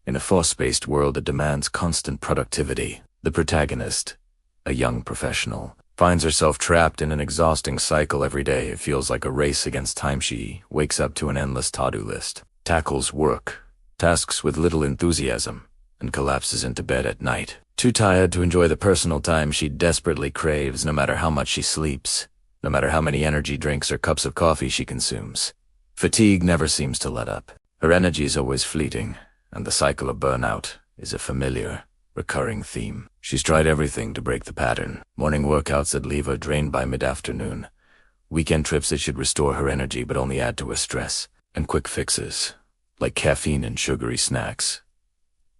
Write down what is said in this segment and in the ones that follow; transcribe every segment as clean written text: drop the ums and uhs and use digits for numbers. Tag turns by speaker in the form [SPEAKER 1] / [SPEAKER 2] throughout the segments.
[SPEAKER 1] In a fast-paced world that demands constant productivity, the protagonist, a young professional, finds herself trapped in an exhausting cycle every day. It feels like a race against time. She wakes up to an endless to-do list, tackles work, tasks with little enthusiasm, and collapses into bed at night, too tired to enjoy the personal time she desperately craves, no matter how much she sleeps, no matter how many energy drinks or cups of coffee she consumes. Fatigue never seems to let up. Her energy is always fleeting, and the cycle of burnout is a familiar, recurring theme. She's tried everything to break the pattern. Morning workouts that leave her drained by mid-afternoon, weekend trips that should restore her energy but only add to her stress, and quick fixes, like caffeine and sugary snacks,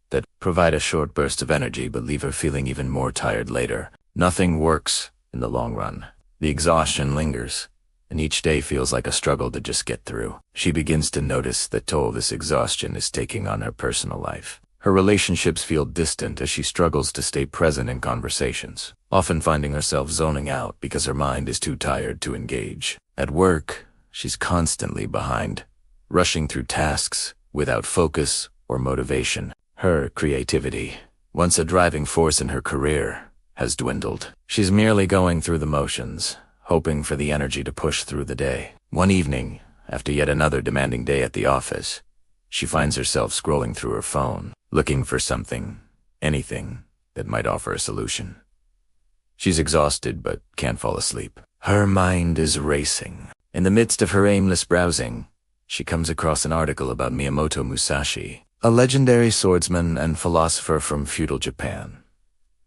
[SPEAKER 1] that provide a short burst of energy but leave her feeling even more tired later. Nothing works in the long run. The exhaustion lingers, and each day feels like a struggle to just get through. She begins to notice the toll this exhaustion is taking on her personal life. Her relationships feel distant as she struggles to stay present in conversations, often finding herself zoning out because her mind is too tired to engage. At work, she's constantly behind, rushing through tasks without focus or motivation. Her creativity, once a driving force in her career, has dwindled. She's merely going through the motions, hoping for the energy to push through the day. One evening, after yet another demanding day at the office, she finds herself scrolling through her phone, looking for something, anything, that might offer a solution. She's exhausted but can't fall asleep. Her mind is racing. In the midst of her aimless browsing, she comes across an article about Miyamoto Musashi, a legendary swordsman and philosopher from feudal Japan.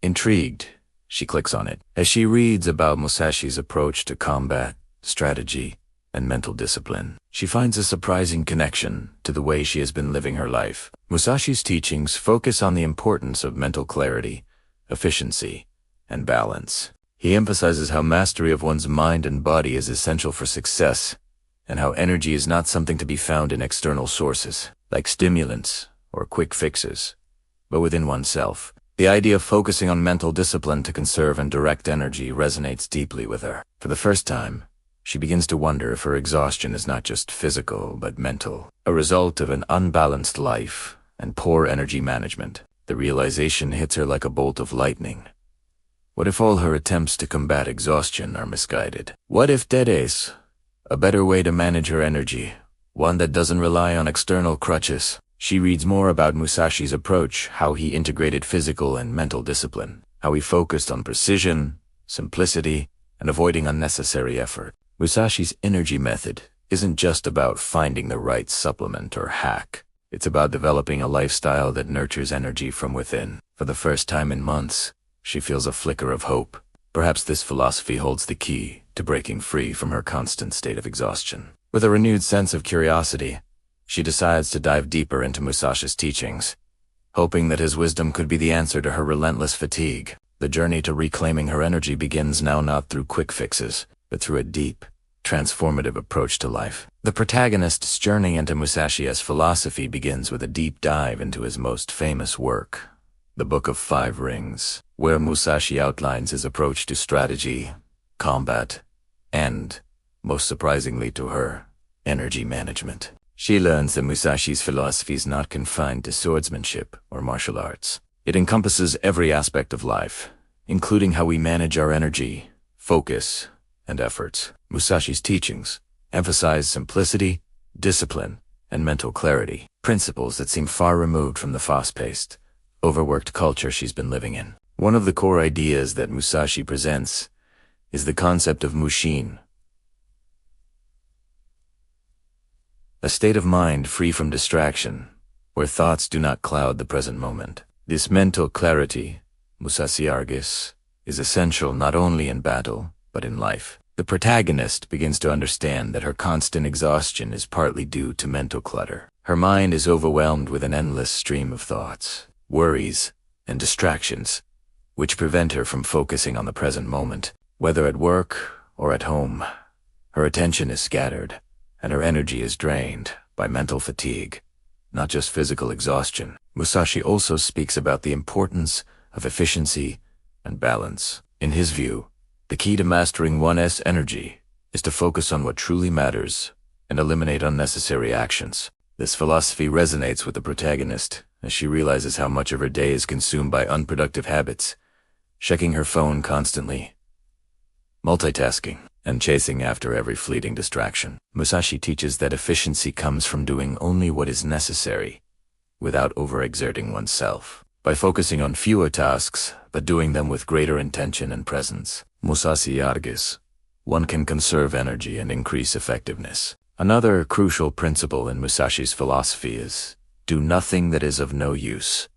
[SPEAKER 1] Intrigued, she clicks on it. As she reads about Musashi's approach to combat, strategy, and mental discipline, she finds a surprising connection to the way she has been living her life. Musashi's teachings focus on the importance of mental clarity, efficiency, and balance. He emphasizes how mastery of one's mind and body is essential for success, and how energy is not something to be found in external sources, like stimulants or quick fixes, but within oneself. The idea of focusing on mental discipline to conserve and direct energy resonates deeply with her. For the first time, she begins to wonder if her exhaustion is not just physical but mental, a result of an unbalanced life and poor energy management. The realization hits her like a bolt of lightning. What if all her attempts to combat exhaustion are misguided? What if there is a better way to manage her energy, one that doesn't rely on external crutches? She reads more about Musashi's approach, how he integrated physical and mental discipline, how he focused on precision, simplicity, and avoiding unnecessary effort. Musashi's energy method isn't just about finding the right supplement or hack. It's about developing a lifestyle that nurtures energy from within. For the first time in months, she feels a flicker of hope. Perhaps this philosophy holds the key to breaking free from her constant state of exhaustion. With a renewed sense of curiosity, she decides to dive deeper into Musashi's teachings, hoping that his wisdom could be the answer to her relentless fatigue. The journey to reclaiming her energy begins now not through quick fixes, but through a deep, transformative approach to life. The protagonist's journey into Musashi's philosophy begins with a deep dive into his most famous work, the Book of Five Rings, where Musashi outlines his approach to strategy, combat, and, most surprisingly to her, energy management. She learns that Musashi's philosophy is not confined to swordsmanship or martial arts. It encompasses every aspect of life, including how we manage our energy, focus, and efforts. Musashi's teachings emphasize simplicity, discipline, and mental clarity, principles that seem far removed from the fast-paced, overworked culture she's been living in. One of the core ideas that Musashi presents is the concept of mushin, a state of mind free from distraction, where thoughts do not cloud the present moment. This mental clarity, Musashi argues, is essential not only in battle, but in life. The protagonist begins to understand that her constant exhaustion is partly due to mental clutter. Her mind is overwhelmed with an endless stream of thoughts, worries, and distractions, which prevent her from focusing on the present moment. Whether at work or at home, her attention is scattered, and her energy is drained by mental fatigue, not just physical exhaustion. Musashi also speaks about the importance of efficiency and balance. In his view, the key to mastering one's energy is to focus on what truly matters and eliminate unnecessary actions. This philosophy resonates with the protagonist as she realizes how much of her day is consumed by unproductive habits, checking her phone constantly, multitasking, and chasing after every fleeting distraction. Musashi teaches that efficiency comes from doing only what is necessary, without overexerting oneself. By focusing on fewer tasks, but doing them with greater intention and presence, Musashi argues, one can conserve energy and increase effectiveness. Another crucial principle in Musashi's philosophy is, do nothing that is of no use.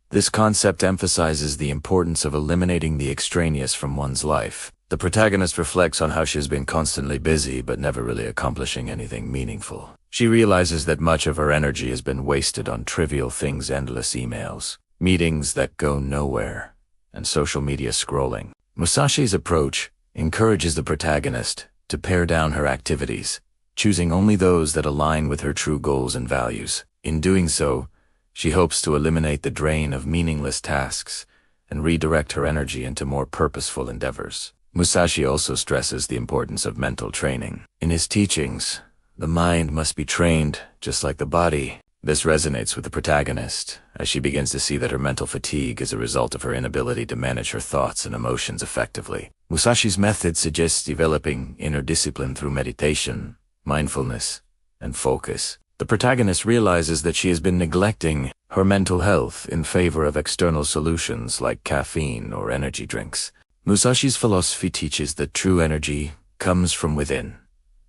[SPEAKER 1] This concept emphasizes the importance of eliminating the extraneous from one's life. The protagonist reflects on how she has been constantly busy but never really accomplishing anything meaningful. She realizes that much of her energy has been wasted on trivial things, endless emails, meetings that go nowhere, and social media scrolling. Musashi's approach encourages the protagonist to pare down her activities, choosing only those that align with her true goals and values. In doing so, she hopes to eliminate the drain of meaningless tasks and redirect her energy into more purposeful endeavors. Musashi also stresses the importance of mental training. In his teachings, the mind must be trained just like the body. This resonates with the protagonist, as she begins to see that her mental fatigue is a result of her inability to manage her thoughts and emotions effectively. Musashi's method suggests developing inner discipline through meditation, mindfulness, and focus. The protagonist realizes that she has been neglecting her mental health in favor of external solutions like caffeine or energy drinks. Musashi's philosophy teaches that true energy comes from within,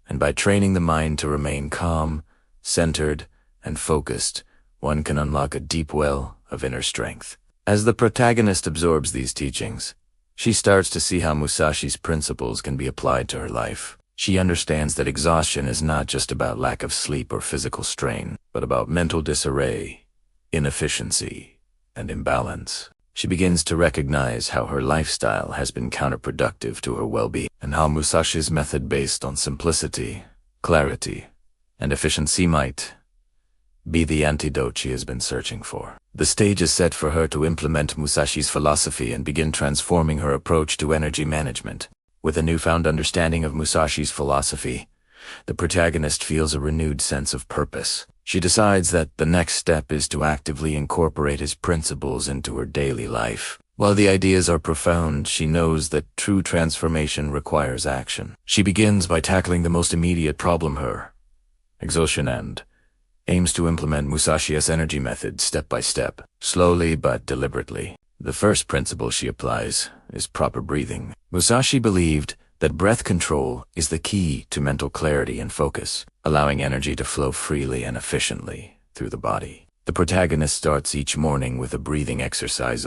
[SPEAKER 1] and by training the mind to remain calm, centered, and focused, one can unlock a deep well of inner strength. As the protagonist absorbs these teachings, she starts to see how Musashi's principles can be applied to her life. She understands that exhaustion is not just about lack of sleep or physical strain, but about mental disarray, inefficiency, and imbalance. She begins to recognize how her lifestyle has been counterproductive to her well-being, and how Musashi's method based on simplicity, clarity, and efficiency might be the antidote she has been searching for. The stage is set for her to implement Musashi's philosophy and begin transforming her approach to energy management. With a newfound understanding of Musashi's philosophy, the protagonist feels a renewed sense of purpose. She decides that the next step is to actively incorporate his principles into her daily life. While the ideas are profound, she knows that true transformation requires action. She begins by tackling the most immediate problem, her exhaustion, and aims to implement Musashi's energy method step by step, slowly but deliberately. The first principle she applies is proper breathing. Musashi believed that breath control is the key to mental clarity and focus, allowing energy to flow freely and efficiently through the body. The protagonist starts each morning with a breathing exercise,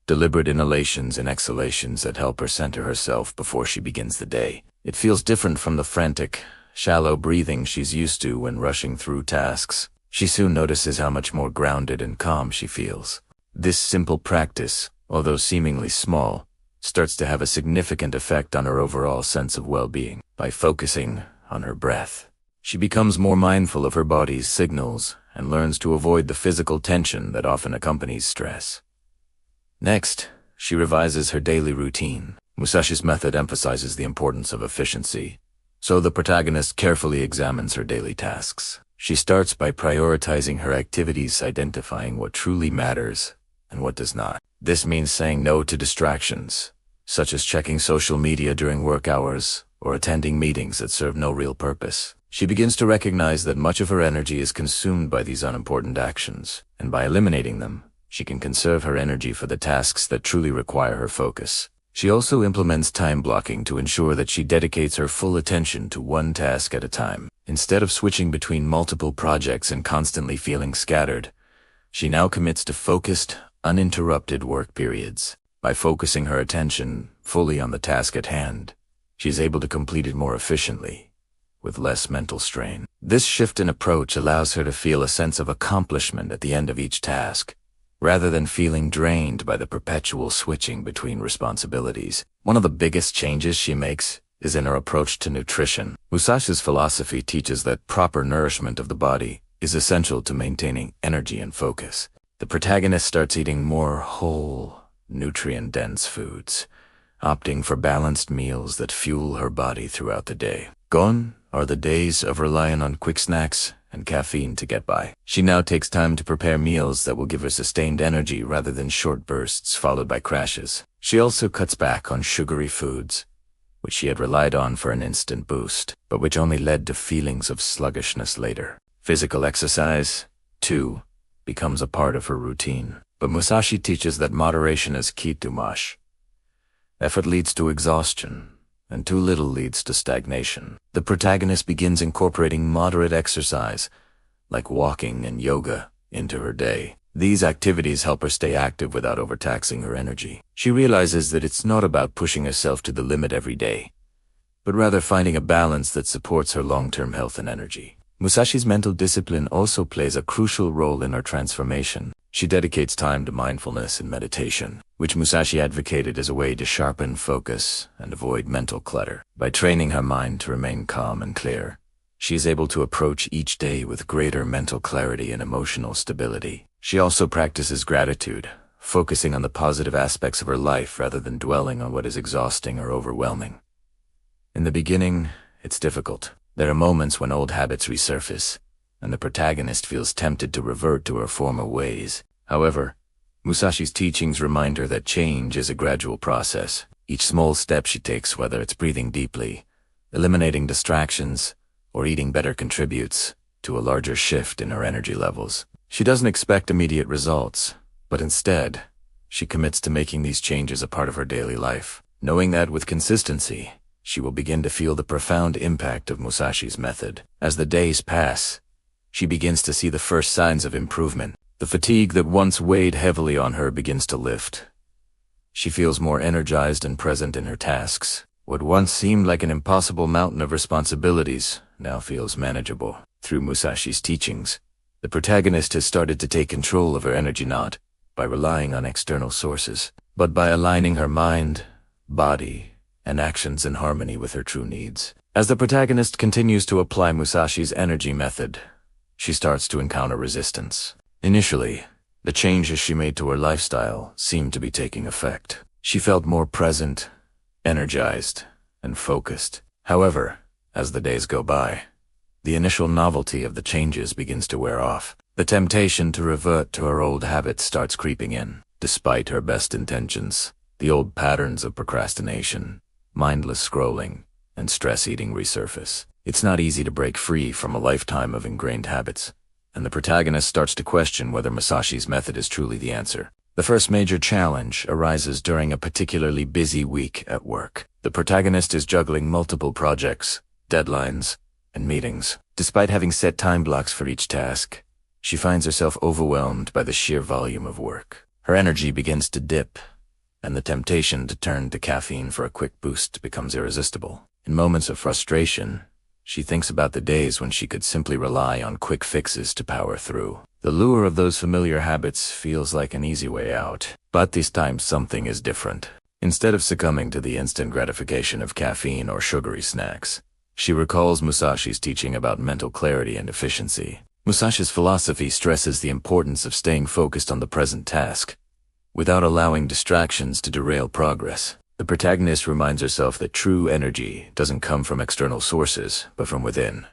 [SPEAKER 1] deliberate inhalations and exhalations that help her center herself before she begins the day. It feels different from the frantic, shallow breathing she's used to when rushing through tasks. She soon notices how much more grounded and calm she feels. This simple practice, although seemingly small, starts to have a significant effect on her overall sense of well-being. By focusing on her breath, she becomes more mindful of her body's signals and learns to avoid the physical tension that often accompanies stress. Next, she revises her daily routine. Musashi's method emphasizes the importance of efficiency, so the protagonist carefully examines her daily tasks. She starts by prioritizing her activities, identifying what truly matters and what does not. This means saying no to distractions, such as checking social media during work hours or attending meetings that serve no real purpose. She begins to recognize that much of her energy is consumed by these unimportant actions, and by eliminating them, she can conserve her energy for the tasks that truly require her focus. She also implements time blocking to ensure that she dedicates her full attention to one task at a time. Instead of switching between multiple projects and constantly feeling scattered, she now commits to focused, uninterrupted work periods. By focusing her attention fully on the task at hand, she is able to complete it more efficiently, with less mental strain. This shift in approach allows her to feel a sense of accomplishment at the end of each task, rather than feeling drained by the perpetual switching between responsibilities. One of the biggest changes she makes is in her approach to nutrition. Musashi's philosophy teaches that proper nourishment of the body is essential to maintaining energy and focus. The protagonist starts eating more whole, nutrient-dense foods, opting for balanced meals that fuel her body throughout the day. Gone are the days of relying on quick snacks and caffeine to get by. She now takes time to prepare meals that will give her sustained energy rather than short bursts followed by crashes. She also cuts back on sugary foods, which she had relied on for an instant boost, but which only led to feelings of sluggishness later. Physical exercise, too, becomes a part of her routine. But Musashi teaches that moderation is key to much. Effort leads to exhaustion, and too little leads to stagnation. The protagonist begins incorporating moderate exercise, like walking and yoga, into her day. These activities help her stay active without overtaxing her energy. She realizes that it's not about pushing herself to the limit every day, but rather finding a balance that supports her long-term health and energy. Musashi's mental discipline also plays a crucial role in her transformation. She dedicates time to mindfulness and meditation, which Musashi advocated as a way to sharpen focus and avoid mental clutter. By training her mind to remain calm and clear, she is able to approach each day with greater mental clarity and emotional stability. She also practices gratitude, focusing on the positive aspects of her life rather than dwelling on what is exhausting or overwhelming. In the beginning, it's difficult. There are moments when old habits resurface, and the protagonist feels tempted to revert to her former ways. However, Musashi's teachings remind her that change is a gradual process. Each small step she takes, whether it's breathing deeply, eliminating distractions, or eating better, contributes to a larger shift in her energy levels. She doesn't expect immediate results, but instead, she commits to making these changes a part of her daily life, knowing that with consistency, she will begin to feel the profound impact of Musashi's method. As the days pass, she begins to see the first signs of improvement. The fatigue that once weighed heavily on her begins to lift. She feels more energized and present in her tasks. What once seemed like an impossible mountain of responsibilities now feels manageable. Through Musashi's teachings, the protagonist has started to take control of her energy, not by relying on external sources, but by aligning her mind, body, and actions in harmony with her true needs. As the protagonist continues to apply Musashi's energy method, she starts to encounter resistance. Initially, the changes she made to her lifestyle seemed to be taking effect. She felt more present, energized, and focused. However, as the days go by, the initial novelty of the changes begins to wear off. The temptation to revert to her old habits starts creeping in. Despite her best intentions, the old patterns of procrastination, mindless scrolling, and stress eating resurface. It's not easy to break free from a lifetime of ingrained habits, and the protagonist starts to question whether Musashi's method is truly the answer. The first major challenge arises during a particularly busy week at work. The protagonist is juggling multiple projects, deadlines, and meetings. Despite having set time blocks for each task, she finds herself overwhelmed by the sheer volume of work. Her energy begins to dip, and the temptation to turn to caffeine for a quick boost becomes irresistible. In moments of frustration, she thinks about the days when she could simply rely on quick fixes to power through. The lure of those familiar habits feels like an easy way out. But this time something is different. Instead of succumbing to the instant gratification of caffeine or sugary snacks, she recalls Musashi's teaching about mental clarity and efficiency. Musashi's philosophy stresses the importance of staying focused on the present task, without allowing distractions to derail progress. The protagonist reminds herself that true energy doesn't come from external sources, but from within.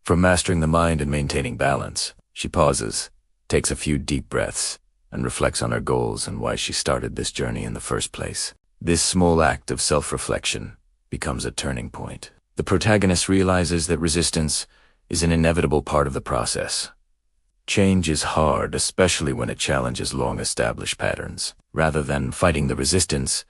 [SPEAKER 1] From mastering the mind and maintaining balance, she pauses, takes a few deep breaths, and reflects on her goals and why she started this journey in the first place. This small act of self-reflection becomes a turning point. The protagonist realizes that resistance is an inevitable part of the process. Change is hard, especially when it challenges long-established patterns. Rather than fighting the resistance,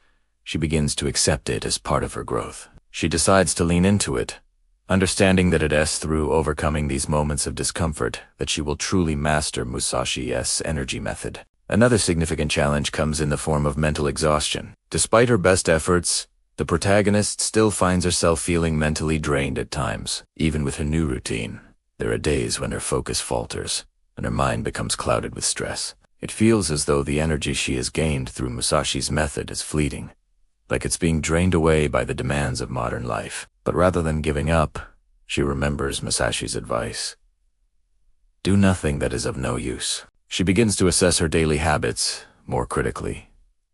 [SPEAKER 1] she begins to accept it as part of her growth. She decides to lean into it, understanding that it is through overcoming these moments of discomfort that she will truly master Musashi's energy method. Another significant challenge comes in the form of mental exhaustion. Despite her best efforts, the protagonist still finds herself feeling mentally drained at times. Even with her new routine, there are days when her focus falters, and her mind becomes clouded with stress. It feels as though the energy she has gained through Musashi's method is fleeting, like it's being drained away by the demands of modern life. But rather than giving up, she remembers Musashi's advice. Do nothing that is of no use. She begins to assess her daily habits more critically,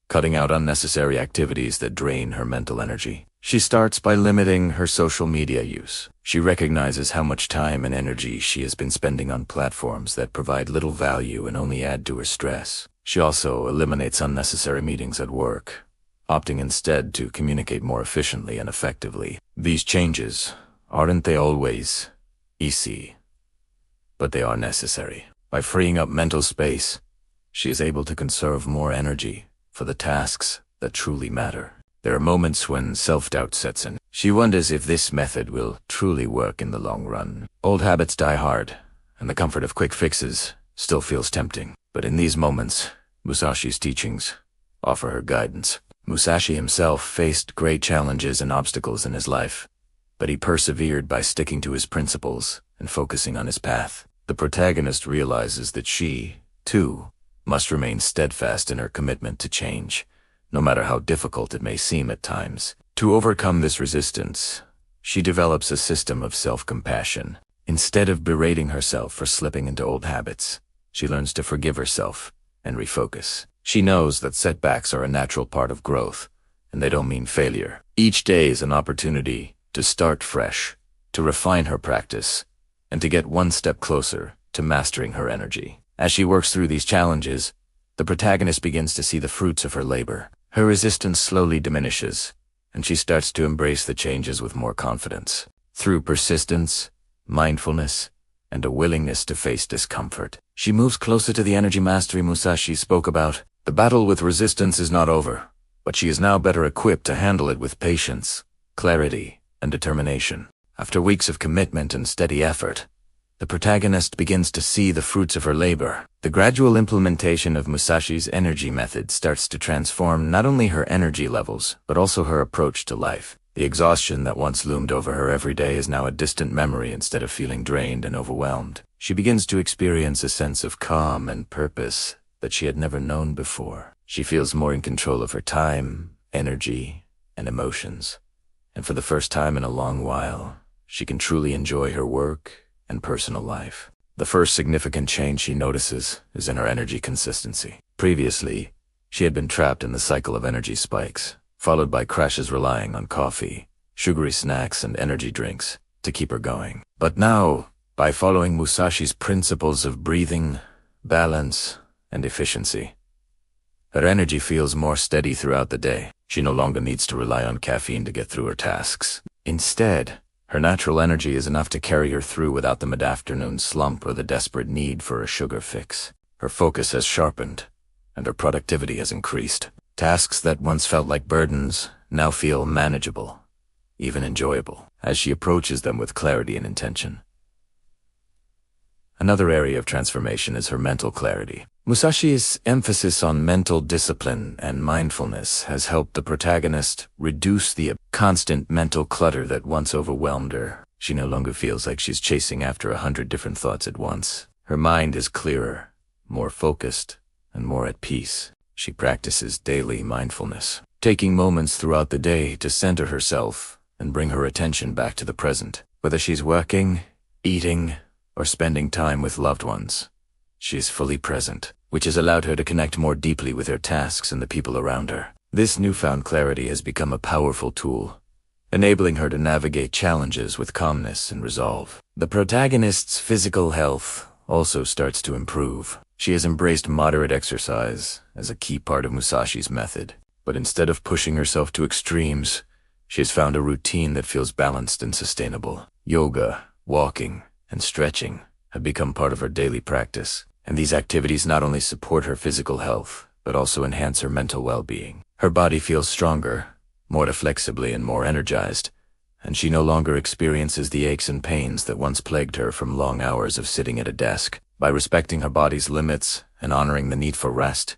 [SPEAKER 1] cutting out unnecessary activities that drain her mental energy. She starts by limiting her social media use. She recognizes how much time and energy she has been spending on platforms that provide little value and only add to her stress. She also eliminates unnecessary meetings at work, opting instead to communicate more efficiently and effectively. These changes, aren't they always easy? But they are necessary. By freeing up mental space, she is able to conserve more energy for the tasks that truly matter. There are moments when self-doubt sets in. She wonders if this method will truly work in the long run. Old habits die hard, and the comfort of quick fixes still feels tempting. But in these moments, Musashi's teachings offer her guidance. Musashi himself faced great challenges and obstacles in his life, but he persevered by sticking to his principles and focusing on his path. The protagonist realizes that she, too, must remain steadfast in her commitment to change, no matter how difficult it may seem at times. To overcome this resistance, she develops a system of self-compassion. Instead of berating herself for slipping into old habits, she learns to forgive herself and refocus. She knows that setbacks are a natural part of growth, and they don't mean failure. Each day is an opportunity to start fresh, to refine her practice, and to get one step closer to mastering her energy. As she works through these challenges, the protagonist begins to see the fruits of her labor. Her resistance slowly diminishes, and she starts to embrace the changes with more confidence. Through persistence, mindfulness, and a willingness to face discomfort, she moves closer to the energy mastery Musashi spoke about. The battle with resistance is not over, but she is now better equipped to handle it with patience, clarity, and determination. After weeks of commitment and steady effort, the protagonist begins to see the fruits of her labor. The gradual implementation of Musashi's energy method starts to transform not only her energy levels, but also her approach to life. The exhaustion that once loomed over her every day is now a distant memory instead of feeling drained and overwhelmed. She begins to experience a sense of calm and purpose that she had never known before. She feels more in control of her time, energy, and emotions. And for the first time in a long while, she can truly enjoy her work and personal life. The first significant change she notices is in her energy consistency. Previously, she had been trapped in the cycle of energy spikes, followed by crashes relying on coffee, sugary snacks, and energy drinks to keep her going. But now, by following Musashi's principles of breathing, balance, and efficiency, her energy feels more steady throughout the day. She no longer needs to rely on caffeine to get through her tasks. Instead, her natural energy is enough to carry her through without the mid-afternoon slump or the desperate need for a sugar fix. Her focus has sharpened, and her productivity has increased. Tasks that once felt like burdens now feel manageable, even enjoyable, as she approaches them with clarity and intention. Another area of transformation is her mental clarity. Musashi's emphasis on mental discipline and mindfulness has helped the protagonist reduce the constant mental clutter that once overwhelmed her. She no longer feels like she's chasing after 100 different thoughts at once. Her mind is clearer, more focused, and more at peace. She practices daily mindfulness, taking moments throughout the day to center herself and bring her attention back to the present. Whether she's working, eating, or spending time with loved ones, she is fully present, which has allowed her to connect more deeply with her tasks and the people around her. This newfound clarity has become a powerful tool, enabling her to navigate challenges with calmness and resolve. The protagonist's physical health also starts to improve. She has embraced moderate exercise as a key part of Musashi's method, but instead of pushing herself to extremes, she has found a routine that feels balanced and sustainable. Yoga, walking, and stretching have become part of her daily practice, and these activities not only support her physical health, but also enhance her mental well-being. Her body feels stronger, more flexibly, and more energized, and she no longer experiences the aches and pains that once plagued her from long hours of sitting at a desk. By respecting her body's limits and honoring the need for rest,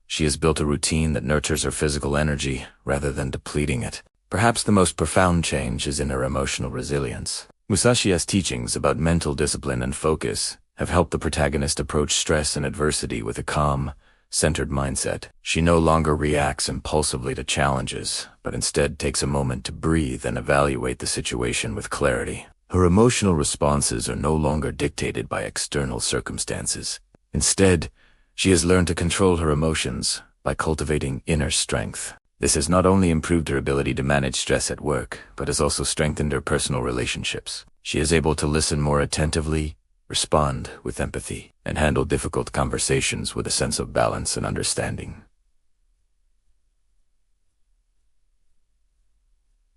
[SPEAKER 1] she has built a routine that nurtures her physical energy rather than depleting it. Perhaps the most profound change is in her emotional resilience. Musashi's teachings about mental discipline and focus have helped the protagonist approach stress and adversity with a calm, centered mindset. She no longer reacts impulsively to challenges, but instead takes a moment to breathe and evaluate the situation with clarity. Her emotional responses are no longer dictated by external circumstances. Instead, she has learned to control her emotions by cultivating inner strength. This has not only improved her ability to manage stress at work, but has also strengthened her personal relationships. She is able to listen more attentively, respond with empathy, and handle difficult conversations with a sense of balance and understanding.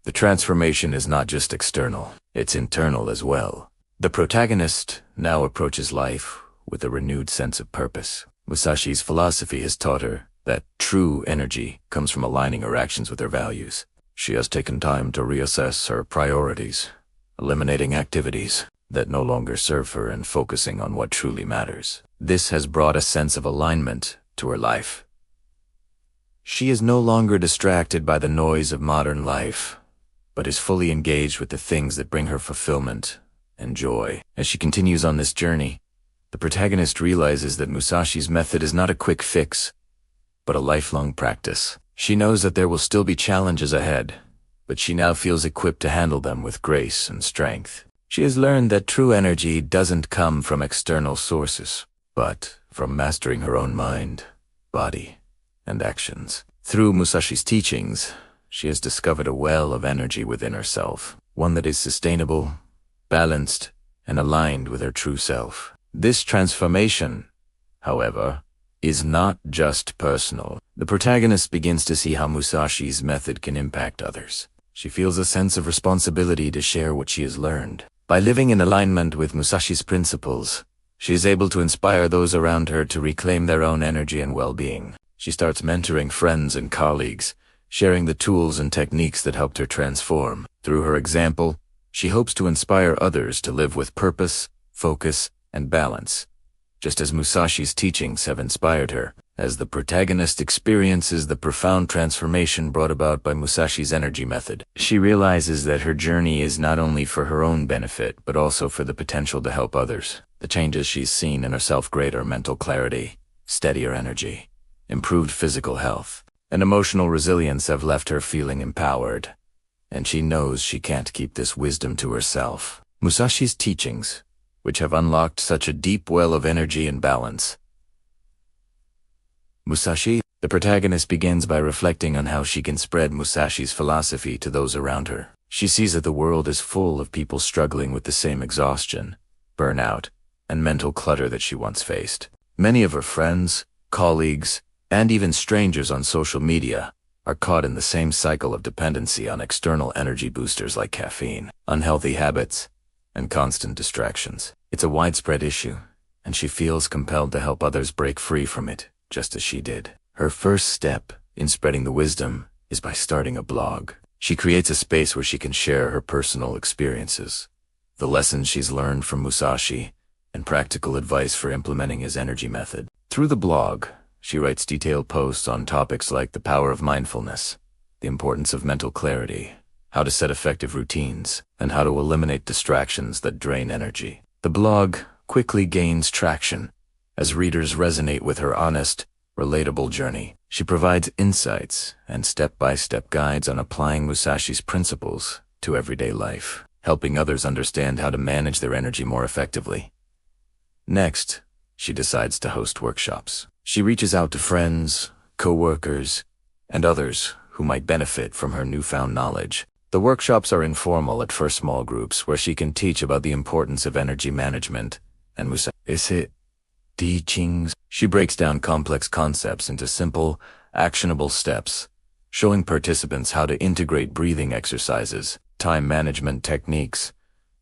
[SPEAKER 1] The transformation is not just external, it's internal as well. The protagonist now approaches life with a renewed sense of purpose. Musashi's philosophy has taught her that true energy comes from aligning her actions with her values. She has taken time to reassess her priorities, eliminating activities that no longer serve her and focusing on what truly matters. This has brought a sense of alignment to her life. She is no longer distracted by the noise of modern life, but is fully engaged with the things that bring her fulfillment and joy. As she continues on this journey, the protagonist realizes that Musashi's method is not a quick fix, but a lifelong practice. She knows that there will still be challenges ahead, but she now feels equipped to handle them with grace and strength. She has learned that true energy doesn't come from external sources, but from mastering her own mind, body, and actions. Through Musashi's teachings, she has discovered a well of energy within herself, one that is sustainable, balanced, and aligned with her true self. This transformation, however, is not just personal. The protagonist begins to see how Musashi's method can impact others. She feels a sense of responsibility to share what she has learned. By living in alignment with Musashi's principles, she is able to inspire those around her to reclaim their own energy and well-being. She starts mentoring friends and colleagues, sharing the tools and techniques that helped her transform. Through her example, she hopes to inspire others to live with purpose, focus, and balance, just as Musashi's teachings have inspired her. As the protagonist experiences the profound transformation brought about by Musashi's energy method, she realizes that her journey is not only for her own benefit, but also for the potential to help others. The changes she's seen in herself: greater mental clarity, steadier energy, improved physical health, and emotional resilience have left her feeling empowered, and she knows she can't keep this wisdom to herself. Musashi's teachings, which have unlocked such a deep well of energy and balance. Musashi, the protagonist, begins by reflecting on how she can spread Musashi's philosophy to those around her. She sees that the world is full of people struggling with the same exhaustion, burnout, and mental clutter that she once faced. Many of her friends, colleagues, and even strangers on social media are caught in the same cycle of dependency on external energy boosters like caffeine, unhealthy habits, and constant distractions. It's a widespread issue, and she feels compelled to help others break free from it, just as she did. Her first step in spreading the wisdom is by starting a blog. She creates a space where she can share her personal experiences, the lessons she's learned from Musashi, and practical advice for implementing his energy method. Through the blog, she writes detailed posts on topics like the power of mindfulness, the importance of mental clarity, how to set effective routines, and how to eliminate distractions that drain energy. The blog quickly gains traction as readers resonate with her honest, relatable journey. She provides insights and step-by-step guides on applying Musashi's principles to everyday life, helping others understand how to manage their energy more effectively. Next, she decides to host workshops. She reaches out to friends, co-workers, and others who might benefit from her newfound knowledge. The workshops are informal, at first small groups, where she can teach about the importance of energy management and Musashi's teachings. She breaks down complex concepts into simple, actionable steps, showing participants how to integrate breathing exercises, time management techniques,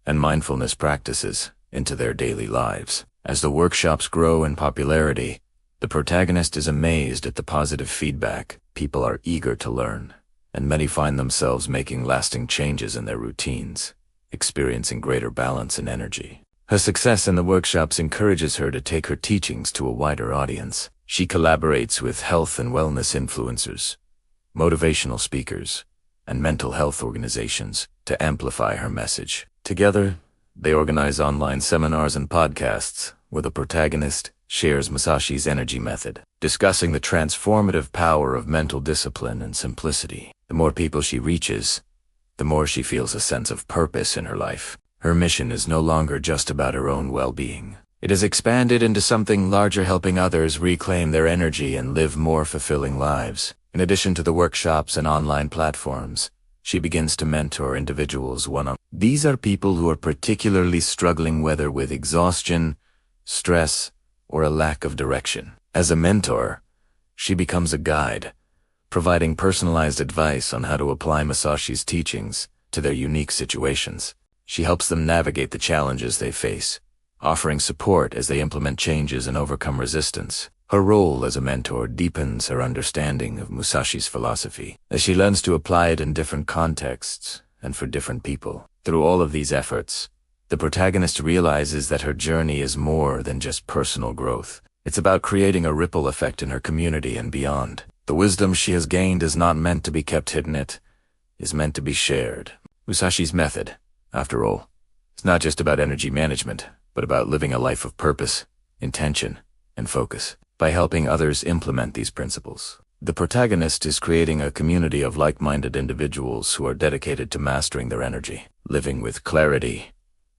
[SPEAKER 1] and mindfulness practices into their daily lives. As the workshops grow in popularity, the protagonist is amazed at the positive feedback. People are eager to learn, and many find themselves making lasting changes in their routines, experiencing greater balance and energy. Her success in the workshops encourages her to take her teachings to a wider audience. She collaborates with health and wellness influencers, motivational speakers, and mental health organizations to amplify her message. Together, they organize online seminars and podcasts where the protagonist shares Musashi's energy method, discussing the transformative power of mental discipline and simplicity. The more people she reaches, the more she feels a sense of purpose in her life. Her mission is no longer just about her own well-being. It has expanded into something larger, helping others reclaim their energy and live more fulfilling lives. In addition to the workshops and online platforms, she begins to mentor individuals one-on-one. These are people who are particularly struggling, whether with exhaustion, stress, or a lack of direction. As a mentor, she becomes a guide, providing personalized advice on how to apply Musashi's teachings to their unique situations. She helps them navigate the challenges they face, offering support as they implement changes and overcome resistance. Her role as a mentor deepens her understanding of Musashi's philosophy, as she learns to apply it in different contexts and for different people. Through all of these efforts, the protagonist realizes that her journey is more than just personal growth. It's about creating a ripple effect in her community and beyond. The wisdom she has gained is not meant to be kept hidden, it is meant to be shared. Musashi's method, after all, is not just about energy management, but about living a life of purpose, intention, and focus. By helping others implement these principles, the protagonist is creating a community of like-minded individuals who are dedicated to mastering their energy, living with clarity,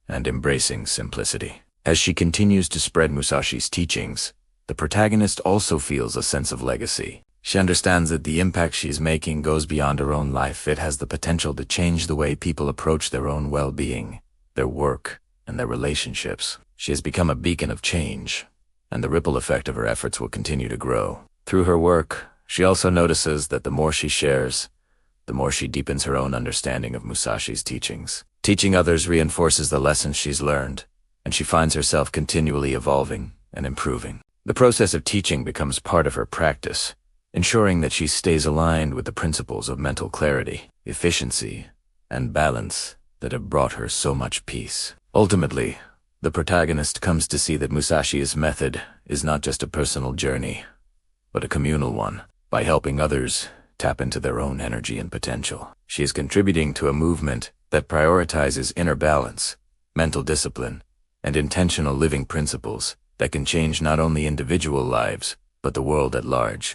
[SPEAKER 1] and embracing simplicity. As she continues to spread Musashi's teachings, the protagonist also feels a sense of legacy. She understands that the impact she is making goes beyond her own life. It has the potential to change the way people approach their own well-being, their work, and their relationships. She has become a beacon of change, and the ripple effect of her efforts will continue to grow. Through her work, she also notices that the more she shares, the more she deepens her own understanding of Musashi's teachings. Teaching others reinforces the lessons she's learned, and she finds herself continually evolving and improving. The process of teaching becomes part of her practice, ensuring that she stays aligned with the principles of mental clarity, efficiency, and balance that have brought her so much peace. Ultimately, the protagonist comes to see that Musashi's method is not just a personal journey, but a communal one. By helping others tap into their own energy and potential, she is contributing to a movement that prioritizes inner balance, mental discipline, and intentional living principles that can change not only individual lives, but the world at large.